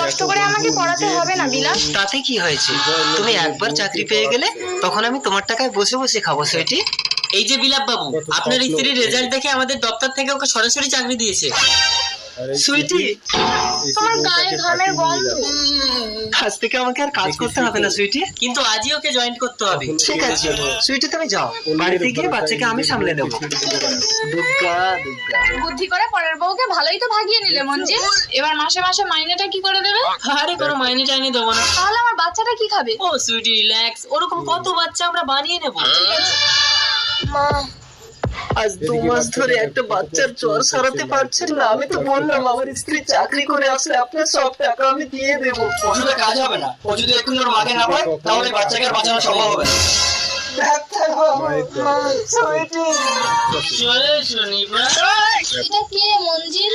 কষ্ট করে আমাকে পড়াতে হবে না বিলাস। তাতে কি হয়েছে, তুমি একবার চাকরি পেয়ে গেলে তখন আমি তোমার টাকায় বসে বসে খাবো সুইটি। এই যে বিলাপ বাবু, আপনার স্ত্রীর রেজাল্ট দেখে আমাদের দপ্তর থেকে ওকে সরাসরি চাকরি দিয়েছে। সুইটি, তোমার গায়ে ঘামের গন্ধ। আজ থেকে আমাকে আর কাজ করতে হবে না সুইটি। কিন্তু আজই ওকে জয়েন করতে হবে। ঠিক আছে সুইটি, তুমি যাও, বাড়িতে গিয়ে বাচ্চাকে আমি সামলে নেবো। দুর্গা দুর্গা। বুদ্ধি করে পরের বউকে ভালোই তো ভাগিয়ে নিলে মঞ্জিল। এবার মাসে মাসে মাইনেটা কি করে দেবে? আরে কোনো মাইনে টাইনে দেবো না। তাহলে আমার বাচ্চাটা কি খাবে? ও সুইটি রিল্যাক্স, ওরকম কত বাচ্চা আমরা বানিয়ে নেবো। মা, আজ 2 মাস ধরে একটা বাচ্চার জ্বর সারাতে পারছেন না। আমি তো বললাম আমার স্ত্রী চাকরি করে আসলে আপনার সব টাকা আমি দিয়ে দেবো। ওষুধে কাজ হবে না, ও যদি এক্ষুনি ওর মাকে না পায় তাহলে বাচ্চাকে আর বাঁচানো সম্ভব হবে না। ডাক্তার বাবু, সুইটি। চলে শনিবার। এটা কে মঞ্জিল?